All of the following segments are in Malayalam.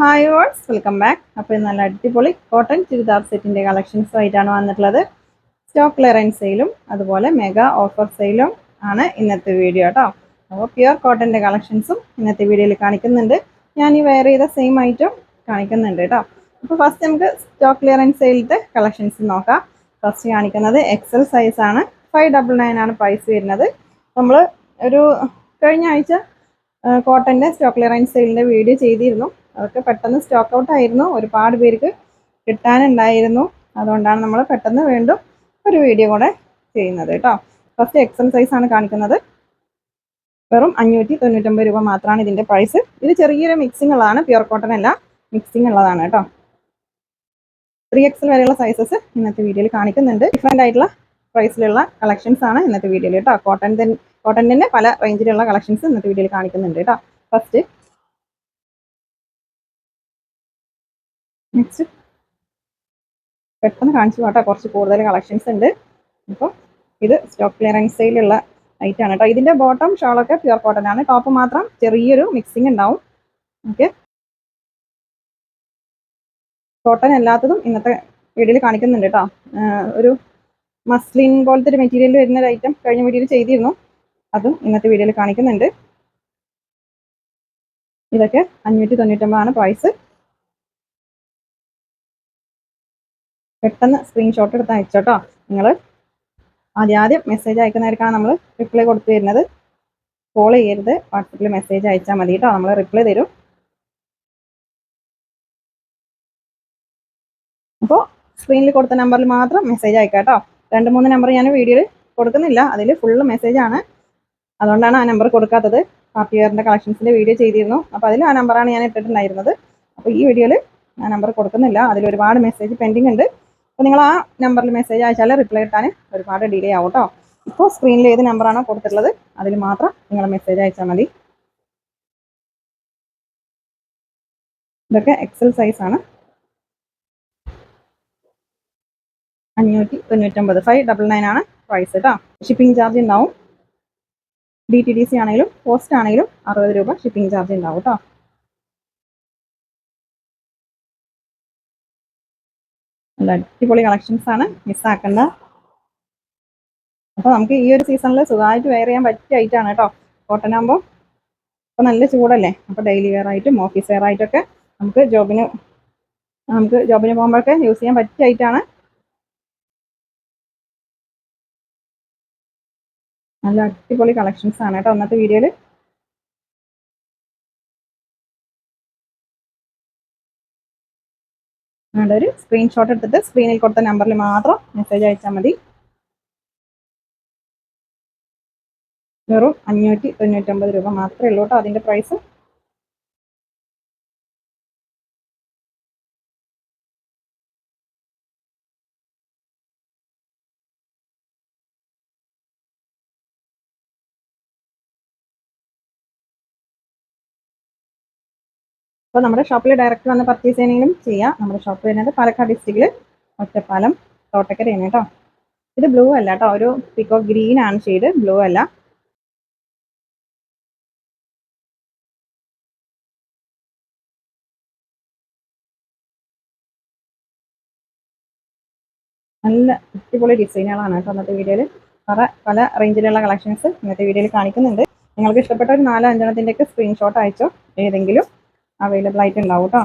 Hi ഓൾസ് welcome back. അപ്പോൾ നല്ല അടിപൊളി കോട്ടൺ ചുരിദാർ സെറ്റിൻ്റെ കളക്ഷൻസുമായിട്ടാണ് വന്നിട്ടുള്ളത്. സ്റ്റോക്ക് ക്ലിയറൻസ് സെയിലും അതുപോലെ മെഗാ ഓഫർ സെയിലും ആണ് ഇന്നത്തെ വീഡിയോ കേട്ടോ. അപ്പോൾ പ്യുർ കോട്ടൻ്റെ കളക്ഷൻസും ഇന്നത്തെ വീഡിയോയിൽ കാണിക്കുന്നുണ്ട്. ഞാൻ ഈ വെയർ ചെയ്ത സെയിം ഐറ്റം കാണിക്കുന്നുണ്ട് കേട്ടോ. അപ്പോൾ ഫസ്റ്റ് നമുക്ക് സ്റ്റോക്ക് ക്ലിയറൻസ് സെയിലത്തെ കളക്ഷൻസ് നോക്കാം. ഫസ്റ്റ് കാണിക്കുന്നത് എക്സൽ സൈസാണ്. 599 ആണ് പ്രൈസ് വരുന്നത്. നമ്മൾ ഒരു കഴിഞ്ഞ ആഴ്ച കോട്ടൻ്റെ സ്റ്റോക്ക് ക്ലിയറൻസ് സെയിലിൻ്റെ വീഡിയോ ചെയ്തിരുന്നു. അതൊക്കെ പെട്ടെന്ന് സ്റ്റോക്ക് ഔട്ട് ആയിരുന്നു. ഒരുപാട് പേർക്ക് കിട്ടാനുണ്ടായിരുന്നു. അതുകൊണ്ടാണ് നമ്മൾ പെട്ടെന്ന് വീണ്ടും ഒരു വീഡിയോ കൂടെ ചെയ്യുന്നത് കേട്ടോ. ഫസ്റ്റ് എക്സൽ സൈസ് ആണ് കാണിക്കുന്നത്. വെറും 599 രൂപ മാത്രമാണ് ഇതിൻ്റെ പ്രൈസ്. ഇത് ചെറിയൊരു മിക്സിംഗ് ഉള്ളതാണ്, പ്യുർ കോട്ടൺ അല്ല, മിക്സിംഗ് ഉള്ളതാണ് കേട്ടോ. 3XL വരെയുള്ള സൈസസ് ഇന്നത്തെ വീഡിയോയിൽ കാണിക്കുന്നുണ്ട്. ഡിഫറെൻ്റ് ആയിട്ടുള്ള പ്രൈസിലുള്ള കളക്ഷൻസ് ആണ് ഇന്നത്തെ വീഡിയോയിൽ കേട്ടോ. കോട്ടൻ്റെ പല റേഞ്ചിലുള്ള കളക്ഷൻസ് ഇന്നത്തെ വീഡിയോയിൽ കാണിക്കുന്നുണ്ട് കേട്ടോ. ഫസ്റ്റ് നെക്സ്റ്റ് പെട്ടെന്ന് കാണിച്ചു പോട്ടെ, കുറച്ച് കൂടുതൽ കളക്ഷൻസ് ഉണ്ട്. അപ്പോൾ ഇത് സ്റ്റോക്ക് ക്ലിയറൻസ് സെയിലുള്ള ഐറ്റം ആണ് കേട്ടോ. ഇതിൻ്റെ ബോട്ടം ഷോളൊക്കെ പ്യുർ കോട്ടൺ ആണ്. ടോപ്പ് മാത്രം ചെറിയൊരു മിക്സിംഗ് ഉണ്ടാവും. ഓക്കെ, കോട്ടൺ അല്ലാത്തതും ഇന്നത്തെ വീഡിയോയിൽ കാണിക്കുന്നുണ്ട് കേട്ടോ. ഒരു മസ്ലിൻ പോലത്തെ ഒരു മെറ്റീരിയൽ വരുന്ന ഒരു ഐറ്റം കഴിഞ്ഞ വീഡിയോയിൽ ചെയ്തിരുന്നു. അതും ഇന്നത്തെ വീഡിയോയിൽ കാണിക്കുന്നുണ്ട്. ഇതൊക്കെ 599 ആണ് പ്രൈസ്. പെട്ടെന്ന് സ്ക്രീൻഷോട്ട് എടുത്ത് അയച്ചോട്ടോ. നിങ്ങൾ ആദ്യം മെസ്സേജ് അയക്കുന്നവർക്കാണ് നമ്മൾ റിപ്ലൈ കൊടുത്തു തരുന്നത്. കോൾ ചെയ്യരുത്, വാട്സപ്പിൽ മെസ്സേജ് അയച്ചാൽ മതി കേട്ടോ, നമ്മൾ റിപ്ലൈ തരും. അപ്പോൾ സ്ക്രീനിൽ കൊടുത്ത നമ്പറിൽ മാത്രം മെസ്സേജ് അയക്കാം കേട്ടോ. 2-3 നമ്പർ ഞാൻ വീഡിയോയിൽ കൊടുക്കുന്നില്ല, അതിൽ ഫുള്ള് മെസ്സേജാണ്. അതുകൊണ്ടാണ് ആ നമ്പർ കൊടുക്കാത്തത്. പാർട്ടി വെയറിൻ്റെ കളക്ഷൻസിൻ്റെ വീഡിയോ ചെയ്തിരുന്നു. അപ്പോൾ അതിൽ ആ നമ്പറാണ് ഞാൻ ഇട്ടിട്ടുണ്ടായിരുന്നത്. അപ്പോൾ ഈ വീഡിയോയിൽ ആ നമ്പർ കൊടുക്കുന്നില്ല, അതിൽ ഒരുപാട് മെസ്സേജ് പെൻഡിങ് ഉണ്ട്. അപ്പോൾ നിങ്ങൾ ആ നമ്പറിൽ മെസ്സേജ് അയച്ചാൽ റിപ്ലൈ ഇട്ടാൻ ഒരുപാട് ഡിലേ ആവും കേട്ടോ. ഇപ്പോൾ സ്ക്രീനിൽ ഏത് നമ്പറാണോ കൊടുത്തിട്ടുള്ളത് അതിൽ മാത്രം നിങ്ങൾ മെസ്സേജ് അയച്ചാൽ മതി. ഇതൊക്കെ എക്സൽ സൈസാണ്. 599, 599 ആണ് പ്രൈസ് കേട്ടോ. ഷിപ്പിംഗ് ചാർജ് ഉണ്ടാവും. DTDC ആണെങ്കിലും പോസ്റ്റ് ആണെങ്കിലും 60 രൂപ ഷിപ്പിംഗ് ചാർജ് ഉണ്ടാവും കേട്ടോ. നല്ല അടിപൊളി കളക്ഷൻസ് ആണ്, മിസ്സാക്കണ്ട. അപ്പോൾ നമുക്ക് ഈ ഒരു സീസണിൽ സുഖമായിട്ട് വെയർ ചെയ്യാൻ പറ്റിയ ഐറ്റമാണ് കേട്ടോ. കോട്ടൺ ആകുമ്പോൾ ഇപ്പോൾ നല്ല ചൂടല്ലേ, അപ്പോൾ ഡെയിലി വെയർ ആയിട്ടും ഓഫീസ് വെയർ ആയിട്ടൊക്കെ നമുക്ക് ജോബിന് പോകുമ്പോഴൊക്കെ യൂസ് ചെയ്യാൻ പറ്റിയ ഐറ്റമാണ്. നല്ല അടിപൊളി കളക്ഷൻസ് ആണ് കേട്ടോ ഇന്നത്തെ വീഡിയോയിൽ. ഒരു സ്ക്രീൻഷോട്ട് എടുത്തിട്ട് സ്ക്രീനിൽ കൊടുത്ത നമ്പറിൽ മാത്രം മെസ്സേജ് അയച്ചാൽ മതി. വെറും 599 രൂപ മാത്രമേ ഉള്ളൂ കേട്ടോ അതിൻ്റെ പ്രൈസ്. അപ്പോൾ നമ്മുടെ ഷോപ്പിൽ ഡയറക്റ്റ് വന്ന് പർച്ചേസ് ചെയ്യണമെങ്കിലും ചെയ്യാം. നമ്മുടെ ഷോപ്പ് വരുന്നത് പാലക്കാട് ഡിസ്ട്രിക്റ്റിൽ ഒറ്റപ്പാലം തോട്ടക്കരയാണ് കേട്ടോ. ഇത് ബ്ലൂ അല്ല കേട്ടോ, ഒരു പീക്കോക്ക് ഗ്രീൻ ആണ് ഷെയ്ഡ്, ബ്ലൂ അല്ല. നല്ല അടിപൊളി ഡിസൈനുകളാണ് കേട്ടോ ഇന്നത്തെ വീഡിയോയിൽ. പല റേഞ്ചിലുള്ള കളക്ഷൻസ് ഇന്നത്തെ വീഡിയോയിൽ കാണിക്കുന്നുണ്ട്. നിങ്ങൾക്ക് ഇഷ്ടപ്പെട്ട ഒരു 4-5 സ്ക്രീൻഷോട്ട് അയച്ചോ, ഏതെങ്കിലും അവൈലബിൾ ആയിട്ട് ഉണ്ടാവും കേട്ടോ.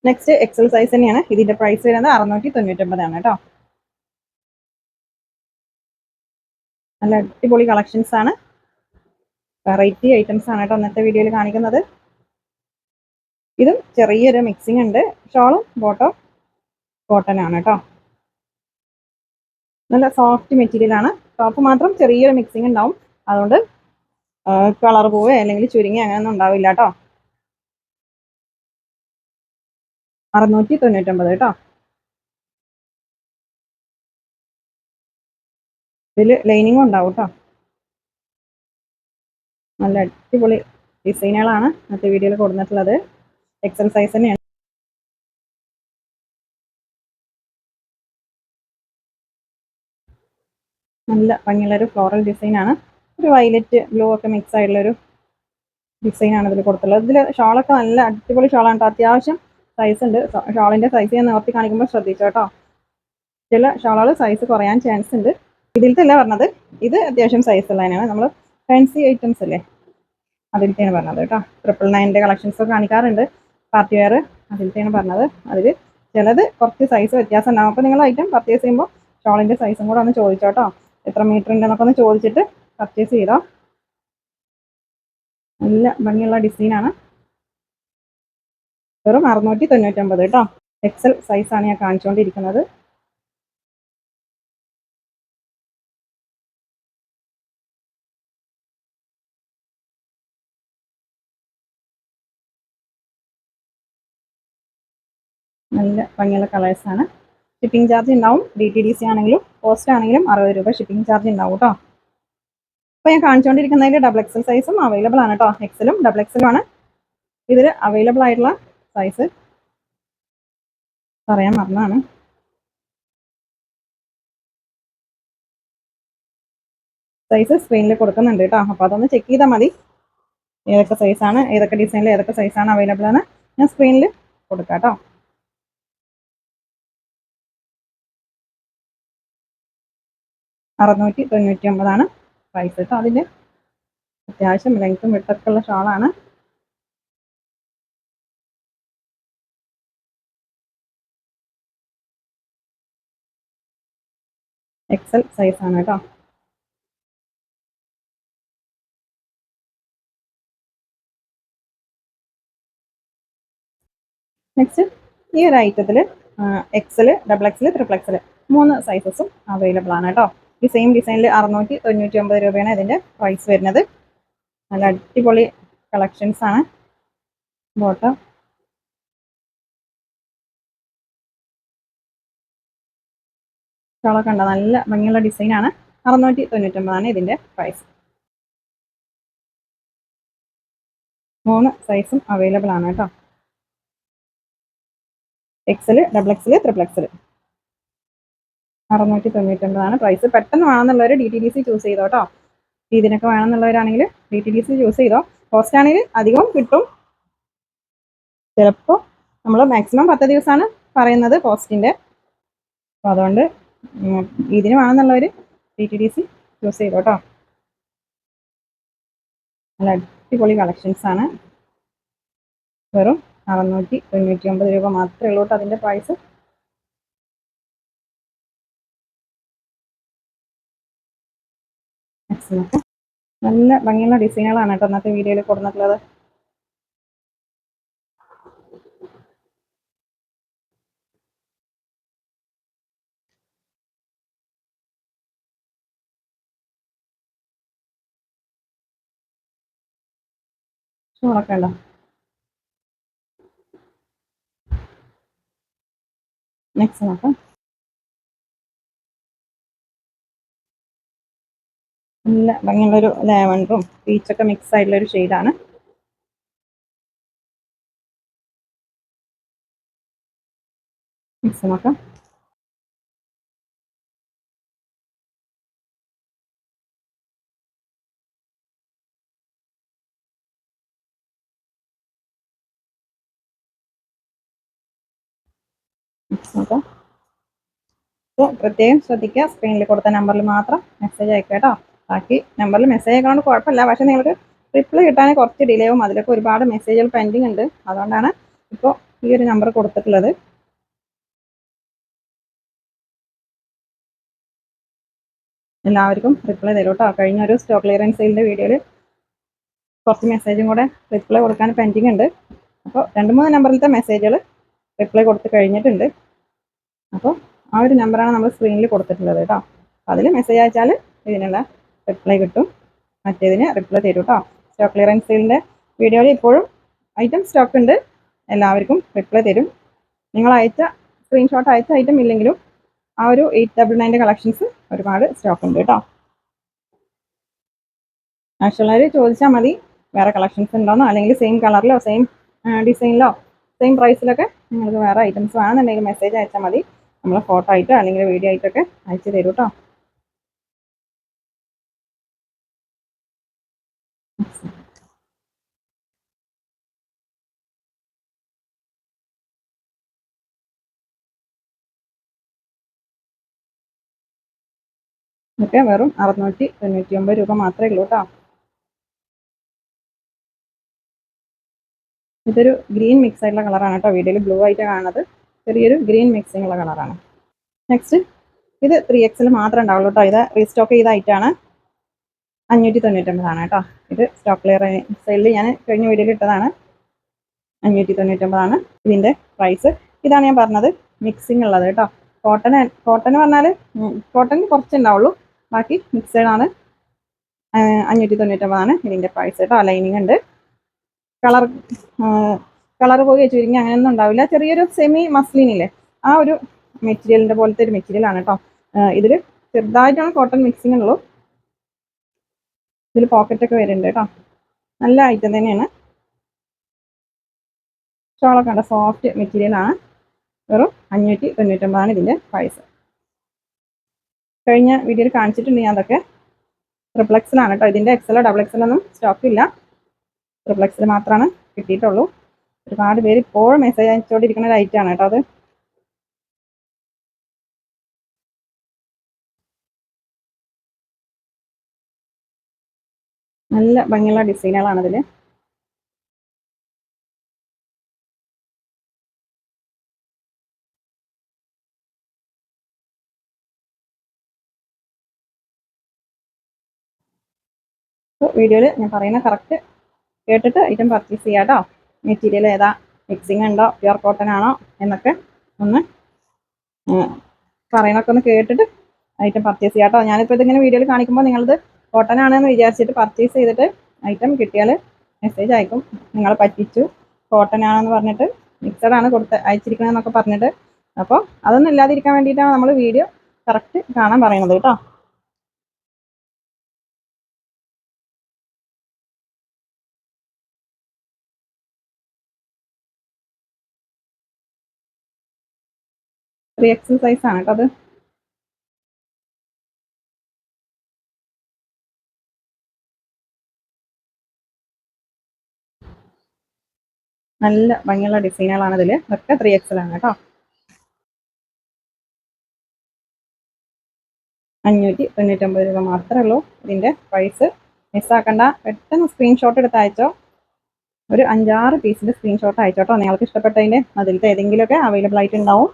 നെക്സ്റ്റ് എക്സൽ സൈസ് തന്നെയാണ്. ഇതിന്റെ പ്രൈസ് വരുന്നത് 699 ആണ് കേട്ടോ. നല്ല അടിപൊളി കളക്ഷൻസ് ആണ്, വെറൈറ്റി ഐറ്റംസ് ആണ് കേട്ടോ ഇന്നത്തെ വീഡിയോയിൽ കാണിക്കുന്നത്. ഇതും ചെറിയൊരു മിക്സിംഗ് ഉണ്ട്. ഷോളും ബോട്ടം കോട്ടൺ ആണ് കേട്ടോ. നല്ല സോഫ്റ്റ് മെറ്റീരിയൽ ആണ്. ടോപ്പ് മാത്രം ചെറിയൊരു മിക്സിംഗ് ഉണ്ടാവും. അതുകൊണ്ട് കളർ പോവുക അല്ലെങ്കിൽ ചുരുങ്ങി അങ്ങനെയൊന്നും ഉണ്ടാവില്ല കേട്ടോ. 699 കേട്ടോ. ഇതിൽ ലൈനിങ്ങും ഉണ്ടാവും കേട്ടോ. നല്ല അടിപൊളി ഡിസൈനുകളാണ് ഇന്നത്തെ വീഡിയോയിൽ കൊടുത്തിട്ടുള്ളത്. എക്സൽ സൈസ് തന്നെയാണ്. നല്ല ഭംഗിയുള്ളൊരു ഫ്ലോറൽ ഡിസൈനാണ്. ഒരു വയലറ്റ് ബ്ലൂ ഒക്കെ മിക്സ് ആയിട്ടുള്ളൊരു ഡിസൈനാണ് ഇതിൽ കൊടുത്തുള്ളത്. ഇതിൽ ഷാളൊക്കെ നല്ല അടിപൊളി ഷാളാണ് കേട്ടോ. അത്യാവശ്യം സൈസ് ഉണ്ട്. ഷാളിൻ്റെ സൈസ് ഞാൻ നിവർത്തി കാണിക്കുമ്പോൾ ശ്രദ്ധിച്ചോ കേട്ടോ. ചില ഷാളുകൾ സൈസ് കുറയാൻ ചാൻസ് ഉണ്ട്. ഇതിലത്തല്ല പറഞ്ഞത്, ഇത് അത്യാവശ്യം സൈസ് ഉള്ളതിനാണ്. നമ്മൾ ഫാൻസി ഐറ്റംസ് അല്ലേ, അതിലത്തെയാണ് പറഞ്ഞത് കേട്ടോ. 999 കളക്ഷൻസ് ഒക്കെ കാണിക്കാറുണ്ട് പാർട്ടി വെയർ, അതിലത്തെയാണ് പറഞ്ഞത്. അതിൽ ചിലത് കുറച്ച് സൈസ് വ്യത്യാസം ഉണ്ടാകും. അപ്പോൾ നിങ്ങൾ ഐറ്റം പർച്ചേസ് ചെയ്യുമ്പോൾ ഷോളിൻ്റെ സൈസും കൂടെ ഒന്ന് ചോദിച്ചോട്ടോ. എത്ര മീറ്റർ ഉണ്ടെന്നൊക്കെ ഒന്ന് ചോദിച്ചിട്ട് പർച്ചേസ് ചെയ്തോ. നല്ല ഭംഗിയുള്ള ഡിസൈനാണ്. വെറും 699 കേട്ടോ. എക്സൽ സൈസാണ് ഞാൻ കാണിച്ചുകൊണ്ടിരിക്കുന്നത്. നല്ല ഭംഗിയുള്ള കളേഴ്സാണ്. ഷിപ്പിംഗ് ചാർജ് ഉണ്ടാവും. DTDC ആണെങ്കിലും പോസ്റ്റ് ആണെങ്കിലും 60 രൂപ ഷിപ്പിംഗ് ചാർജ് ഉണ്ടാവും കേട്ടോ. അപ്പോൾ ഞാൻ കാണിച്ചുകൊണ്ടിരിക്കുന്നതിൽ XXL സൈസും അവൈലബിൾ ആണ് കേട്ടോ. എക്സലും XXL ആണ് ഇതിൽ അവൈലബിൾ ആയിട്ടുള്ള സൈസ്. പറയാൻ മറന്നാണ്. സൈസ് സ്ക്രീനിൽ കൊടുക്കുന്നുണ്ട് കേട്ടോ. അപ്പോൾ അതൊന്ന് ചെക്ക് ചെയ്താൽ മതി. ഏതൊക്കെ സൈസാണ്, ഏതൊക്കെ ഡിസൈനിൽ ഏതൊക്കെ സൈസാണ് അവൈലബിൾ ആണ് ഞാൻ സ്ക്രീനിൽ കൊടുക്കാം കേട്ടോ. 699 പ്രൈസ് കേട്ടോ. അതിൻ്റെ അത്യാവശ്യം ലെങ്ത്തും വിട്ടൊക്കെ ഉള്ള ഷാളാണ്. എക്സൽ സൈസാണ് കേട്ടോ. നെക്സ്റ്റ് ഈ ഒരു ഐറ്റത്തിൽ XL, XXL, XXL 3 സൈസസും അവൈലബിൾ ആണ് കേട്ടോ. ഈ സെയിം ഡിസൈനിൽ 699 രൂപയാണ് ഇതിൻ്റെ പ്രൈസ് വരുന്നത്. നല്ല അടിപൊളി കളക്ഷൻസ് ആണ്. ബോട്ടം ഷോളൊക്കെ ഉണ്ടോ, നല്ല ഭംഗിയുള്ള ഡിസൈനാണ്. 699 ഇതിൻ്റെ പ്രൈസ്. 3 സൈസും അവൈലബിൾ ആണ് കേട്ടോ. XL, XXL, XXL 699 price. പെട്ടെന്ന് വേണമെന്നുള്ളവർ DTDC ചൂസ് ചെയ്തോ കേട്ടോ. ഇതിനൊക്കെ വേണമെന്നുള്ളവരാണെങ്കിൽ DTDC ചൂസ് ചെയ്തോ. പോസ്റ്റ് ആണെങ്കിൽ അധികവും കിട്ടും. ചിലപ്പോൾ നമ്മൾ മാക്സിമം 10 ദിവസമാണ് പറയുന്നത് പോസ്റ്റിൻ്റെ. അപ്പോൾ അതുകൊണ്ട് ഇതിന് വേണമെന്നുള്ളവർ DTDC ചൂസ് ചെയ്തോ കേട്ടോ. നല്ല അടിപൊളി കളക്ഷൻസ് ആണ്. വെറും 699 രൂപ മാത്രമേ ഉള്ളൂ കേട്ടോ അതിൻ്റെ പ്രൈസ്. നല്ല ഭംഗിയുള്ള ഡിസൈനുകളാണ് കേട്ടോ ഇന്നത്തെ വീഡിയോയിൽ കൊടുത്തിട്ടുള്ളത്. ഷോളൊക്കെ ഉണ്ടോ. നെക്സ്റ്റ് നോക്കാം. നല്ല ഭംഗിയുള്ളൊരു ലാവൻഡറും പീച്ചൊക്കെ മിക്സ് ആയിട്ടുള്ളൊരു ഷെയ്ഡാണ്. നെക്സ്റ്റ് നോക്കാം. നോക്കാം. പ്രത്യേകം ശ്രദ്ധിക്കുക, സ്ക്രീനിൽ കൊടുത്ത നമ്പറിൽ മാത്രം മെസ്സേജ് അയക്കുക കേട്ടോ. ബാക്കി നമ്പറിൽ മെസ്സേജ് അയക്കാണ്ട് കുഴപ്പമില്ല, പക്ഷേ നിങ്ങൾക്ക് റിപ്ലൈ കിട്ടാൻ കുറച്ച് ഡിലേ ആവും. അതിലൊക്കെ ഒരുപാട് മെസ്സേജുകൾ പെൻഡിങ് ഉണ്ട്. അതുകൊണ്ടാണ് ഇപ്പോൾ ഈ ഒരു നമ്പർ കൊടുത്തിട്ടുള്ളത്. എല്ലാവർക്കും റിപ്ലൈ തരും കേട്ടോ. കഴിഞ്ഞ ഒരു സ്റ്റോക്ക് ക്ലിയറൻസ് സെയിലിൻ്റെ വീഡിയോയിൽ കുറച്ച് മെസ്സേജും കൂടെ റിപ്ലൈ കൊടുക്കാൻ പെൻഡിങ് ഉണ്ട്. അപ്പോൾ 2-3 നമ്പറിലത്തെ മെസ്സേജുകൾ റിപ്ലൈ കൊടുത്ത് കഴിഞ്ഞിട്ടുണ്ട്. അപ്പോൾ ആ ഒരു നമ്പറാണ് നമ്മൾ സ്ക്രീനിൽ കൊടുത്തിട്ടുള്ളത് കേട്ടോ. അതിൽ മെസ്സേജ് അയച്ചാൽ ഇതിനുള്ള റിപ്ലൈ കിട്ടും. മറ്റേതിന് റിപ്ലൈ തരും കേട്ടോ. സ്റ്റോക്ക് ക്ലിയറൻസ് സെയിലിൻ്റെ വീഡിയോയിൽ ഇപ്പോഴും ഐറ്റം സ്റ്റോക്ക് ഉണ്ട്. എല്ലാവർക്കും റിപ്ലൈ തരും. നിങ്ങൾ അയച്ച സ്ക്രീൻഷോട്ട് അയച്ച ഐറ്റം ഇല്ലെങ്കിലും ആ ഒരു 899 കളക്ഷൻസ് ഒരുപാട് സ്റ്റോക്ക് ഉണ്ട് കേട്ടോ. ആവശ്യമുള്ളവർ ചോദിച്ചാൽ മതി വേറെ കളക്ഷൻസ് ഉണ്ടോയെന്നോ, അല്ലെങ്കിൽ സെയിം കളറിലോ സെയിം ഡിസൈനിലോ സെയിം പ്രൈസിലൊക്കെ നിങ്ങൾക്ക് വേറെ ഐറ്റംസ് വേണമെന്നുണ്ടെങ്കിൽ മെസ്സേജ് അയച്ചാൽ മതി. നമ്മൾ ഫോട്ടോ ആയിട്ടോ അല്ലെങ്കിൽ വീഡിയോ ആയിട്ടൊക്കെ അയച്ചു തരും കേട്ടോ. ഇതൊക്കെ വെറും 699 രൂപ മാത്രമേ ഉള്ളൂ കേട്ടോ. ഇതൊരു ഗ്രീൻ മിക്സ് ആയിട്ടുള്ള കളറാണ് കേട്ടോ. വീഡിയോയിൽ ബ്ലൂ ആയിട്ട് കാണുന്നത് ചെറിയൊരു ഗ്രീൻ മിക്സിംഗ് ഉള്ള കളറാണ്. നെക്സ്റ്റ് ഇത് 3XL മാത്രമേ ഉണ്ടാവുള്ളൂ കേട്ടോ. ഇത് റീസ്റ്റോക്ക് ചെയ്ത ഐറ്റാണ്. 599 കേട്ടോ. ഇത് സ്റ്റോക്ക് ക്ലിയർ സെയിലിൽ ഞാൻ കഴിഞ്ഞ വീഡിയോയിൽ ഇട്ടതാണ്. 599 ഇതിൻ്റെ പ്രൈസ്. ഇതാണ് ഞാൻ പറഞ്ഞത് മിക്സിംഗ് ഉള്ളത് കേട്ടോ. കോട്ടൺ പറഞ്ഞാൽ കോട്ടൺ കുറച്ച് ഉണ്ടാവുള്ളൂ, ബാക്കി മിക്സഡ് ആണ്. 599 ഇതിൻ്റെ പ്രൈസ് കേട്ടോ. ലൈനിങ് ഉണ്ട്. കളർ പോയി ചുരുങ്ങി അങ്ങനെയൊന്നും ഉണ്ടാവില്ല. ചെറിയൊരു സെമി മസ്ലിനില്ലേ, ആ ഒരു മെറ്റീരിയലിൻ്റെ പോലത്തെ ഒരു മെറ്റീരിയലാണ് കേട്ടോ. ഇതിൽ ചെറുതായിട്ടാണ് കോട്ടൺ മിക്സിംഗ് ഉള്ളൂ. ഇതിൽ പോക്കറ്റൊക്കെ വരുന്നുണ്ട് കേട്ടോ. നല്ല ഐറ്റം തന്നെയാണ്. ഷോളൊക്കെ ഉണ്ട്, സോഫ്റ്റ് മെറ്റീരിയലാണ്. വെറും 599 ഇതിൻ്റെ പ്രൈസ്. കഴിഞ്ഞ വീഡിയോയിൽ കാണിച്ചിട്ടുണ്ട് ഞാൻ അതൊക്കെ. ട്രിപ്ലക്സിലാണ് കേട്ടോ. ഇതിൻ്റെ XL XXL ഒന്നും സ്റ്റോക്ക് ഇല്ല. ട്രിപ്ലക്സിൽ മാത്രമാണ് കിട്ടിയിട്ടുള്ളൂ. ഒരുപാട് പേര് ഇപ്പോഴും മെസ്സേജ് അയച്ചുകൊണ്ടിരിക്കുന്ന ഒരു ഐറ്റമാണ് കേട്ടോ അത്. നല്ല ഭംഗിയുള്ള ഡിസൈനുകളാണ് ഇതിൽ. വീഡിയോയിൽ ഞാൻ പറയുന്ന കറക്റ്റ് കേട്ടിട്ട് ഐറ്റം പർച്ചേസ് ചെയ്യാം കേട്ടോ. മെറ്റീരിയൽ ഏതാ, മിക്സിംഗ് ഉണ്ടോ, പ്യുർ കോട്ടൺ ആണോ എന്നൊക്കെ ഒന്ന് പറയുന്നൊക്കെ ഒന്ന് കേട്ടിട്ട് ഐറ്റം പർച്ചേസ് ചെയ്യാം കേട്ടോ. ഞാനിപ്പോൾ ഇതിങ്ങനെ വീഡിയോയിൽ കാണിക്കുമ്പോൾ നിങ്ങളിത് കോട്ടൺ ആണെന്ന് വിചാരിച്ചിട്ട് പർച്ചേസ് ചെയ്തിട്ട് ഐറ്റം കിട്ടിയാൽ മെസ്സേജ് അയക്കും, നിങ്ങൾ പറ്റിച്ചു, കോട്ടൺ ആണെന്ന് പറഞ്ഞിട്ട് മിക്സഡ് ആണ് അയച്ചിരിക്കണമെന്നൊക്കെ പറഞ്ഞിട്ട്. അപ്പോൾ അതൊന്നും ഇല്ലാതിരിക്കാൻ വേണ്ടിയിട്ടാണ് നമ്മൾ വീഡിയോ കറക്റ്റ് കാണാൻ പറയുന്നത് കേട്ടോ. XL സൈസ് ആണ് കേട്ടോ അത്. നല്ല ഭംഗിയുള്ള ഡിസൈനുകളാണ് ഇതിൽ. ഇതൊക്കെ 3XL ആണ് കേട്ടോ. 599 രൂപ മാത്രമേ ഉള്ളൂ ഇതിൻ്റെ പ്രൈസ്. മിസ്സാക്കണ്ട, പെട്ടെന്ന് സ്ക്രീൻഷോട്ട് എടുത്ത് അയച്ചോ. ഒരു 5-6 പീസിൻ്റെ സ്ക്രീൻഷോട്ട് അയച്ചോട്ടോ. നിങ്ങൾക്ക് ഇഷ്ടപ്പെട്ടതിൻ്റെ അതിലത്തെ ഏതെങ്കിലുമൊക്കെ അവൈലബിൾ ആയിട്ട് ഉണ്ടാവും.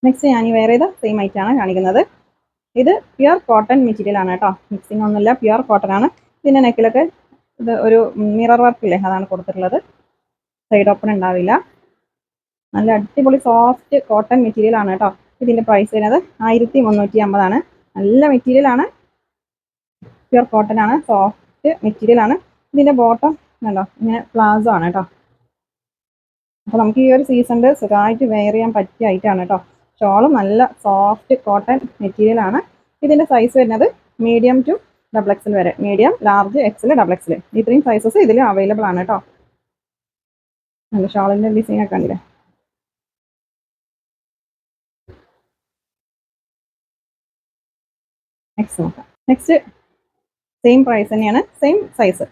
നെക്സ്റ്റ് ഞാൻ വേറെ ഇത് സെയിം ആയിട്ടാണ് കാണിക്കുന്നത്. ഇത് പ്യുർ കോട്ടൺ മെറ്റീരിയൽ ആണ് കേട്ടോ. മിക്സിംഗ് ഒന്നുമില്ല, പ്യുർ കോട്ടൺ ആണ്. ഇതിൻ്റെ നെക്കിലൊക്കെ ഇത് ഒരു മിറർ വർക്ക് ഇല്ലേ, അതാണ് കൊടുത്തിട്ടുള്ളത്. സൈഡ് ഓപ്പൺ ഉണ്ടാവില്ല. നല്ല അടിപൊളി സോഫ്റ്റ് കോട്ടൺ മെറ്റീരിയൽ ആണ് കേട്ടോ. ഇതിൻ്റെ പ്രൈസ് വരുന്നത് 1350 ആണ്. നല്ല മെറ്റീരിയൽ ആണ്, പ്യുർ കോട്ടൺ ആണ്, സോഫ്റ്റ് മെറ്റീരിയൽ ആണ്. ഇതിൻ്റെ ബോട്ടം കണ്ടോ, ഇങ്ങനെ പ്ലാസോ ആണ് കേട്ടോ. അപ്പോൾ നമുക്ക് ഈ ഒരു സീസണിൽ സുഖമായിട്ട് വെയർ ചെയ്യാൻ പറ്റിയ ഐറ്റമാണ് കേട്ടോ. ഷോളും നല്ല സോഫ്റ്റ് കോട്ടൺ മെറ്റീരിയൽ ആണ്. ഇതിൻ്റെ സൈസ് വരുന്നത് മീഡിയം ടു XXL വരെ, മീഡിയം, ലാർജ്, XL, XXL ഇത്രയും സൈസസ് ഇതിൽ അവൈലബിൾ ആണ് കേട്ടോ. നല്ല ഷോളിൻ്റെ ഡിസൈനൊക്കെ ഉണ്ടല്ലേ. നെക്സ്റ്റ് സെയിം പ്രൈസ് തന്നെയാണ്, same size.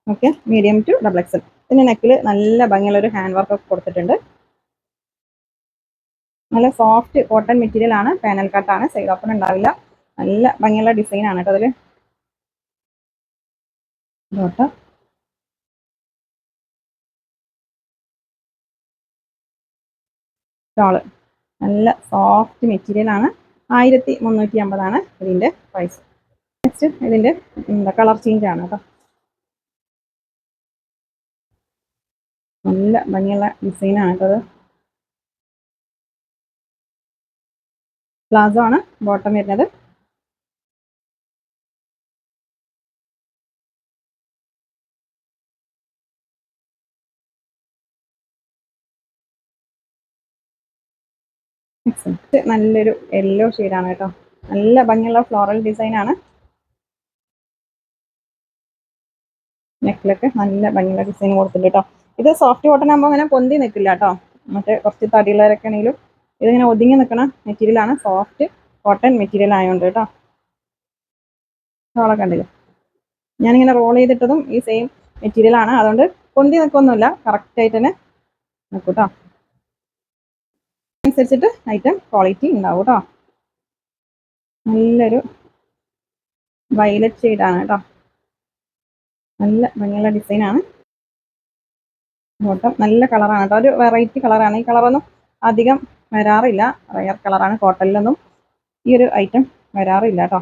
Okay, medium to XXL. പിന്നെ നെക്കിൽ നല്ല ഭംഗിയുള്ള ഒരു ഹാൻഡ് വർക്ക് ഒക്കെ കൊടുത്തിട്ടുണ്ട്. നല്ല സോഫ്റ്റ് കോട്ടൺ മെറ്റീരിയൽ ആണ്, പാനൽ കട്ടാണ്, സൈഡ് ഓപ്പൺ ഉണ്ടാവില്ല. നല്ല ഭംഗിയുള്ള ഡിസൈൻ ആണ് കേട്ടോ അതിൽ. ഷോള് നല്ല സോഫ്റ്റ് മെറ്റീരിയൽ ആണ്. 1350 ഇതിൻ്റെ പ്രൈസ്. നെക്സ്റ്റ് ഇതിൻ്റെ കളർ ചേഞ്ച് ആണ് കേട്ടോ. നല്ല ഭംഗിയുള്ള ഡിസൈൻ ആണ് കേട്ടോ അത്. പ്ലാസോ ആണ് ബോട്ടം വരുന്നത്. നല്ലൊരു യെല്ലോ ഷെയ്ഡാണ് കേട്ടോ. നല്ല ഭംഗിയുള്ള ഫ്ലോറൽ ഡിസൈൻ ആണ്. നെക്കിലൊക്കെ നല്ല ഭംഗിയുള്ള ഡിസൈൻ കൊടുത്തിട്ടുണ്ട് കേട്ടോ. ഇത് സോഫ്റ്റ് കോട്ടൺ ആകുമ്പോൾ അങ്ങനെ പൊന്തി നിൽക്കില്ല കേട്ടോ. മറ്റേ കുറച്ച് തടിയുള്ളവരൊക്കെ ആണെങ്കിലും ഇതിങ്ങനെ ഒതുങ്ങി നിൽക്കുന്ന മെറ്റീരിയൽ ആണ്, സോഫ്റ്റ് കോട്ടൺ മെറ്റീരിയൽ ആയതുകൊണ്ട് കേട്ടോ. ഷോളൊക്കെ കണ്ടില്ലേ, ഞാനിങ്ങനെ റോൾ ചെയ്തിട്ടതും ഈ സെയിം മെറ്റീരിയൽ ആണ്, അതുകൊണ്ട് പൊന്തി നിൽക്കൊന്നുമില്ല, കറക്റ്റായിട്ട് തന്നെ നിൽക്കും കേട്ടോ. അനുസരിച്ചിട്ട് ഐറ്റം ക്വാളിറ്റി ഉണ്ടാവും കേട്ടോ. നല്ലൊരു വയലറ്റ് ഷെയ്ഡാണ് കേട്ടോ, നല്ല ഭംഗിയുള്ള ഡിസൈനാണ്. ബോട്ടം നല്ല കളറാണ് കേട്ടോ, ഒരു വെറൈറ്റി കളറാണ്. ഈ കളറൊന്നും അധികം വരാറില്ല, റയർ കളറാണ്. കോട്ടണിലൊന്നും ഈ ഒരു ഐറ്റം വരാറില്ല കേട്ടോ.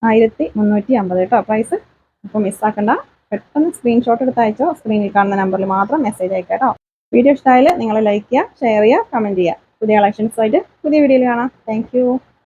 1350 കേട്ടോ പ്രൈസ്. അപ്പോൾ മിസ്സാക്കണ്ട, പെട്ടെന്ന് സ്ക്രീൻഷോട്ട് എടുത്ത് അയച്ചോ. സ്ക്രീനിൽ കാണുന്ന നമ്പറിൽ മാത്രം മെസ്സേജ് അയക്കാം കേട്ടോ. വീഡിയോ ഇഷ്ടമായാൽ നിങ്ങൾ ലൈക്ക് ചെയ്യുക, ഷെയർ ചെയ്യുക, കമൻറ്റ് ചെയ്യുക. പുതിയ കളക്ഷൻസുമായിട്ട് പുതിയ വീഡിയോയിൽ കാണാം. താങ്ക്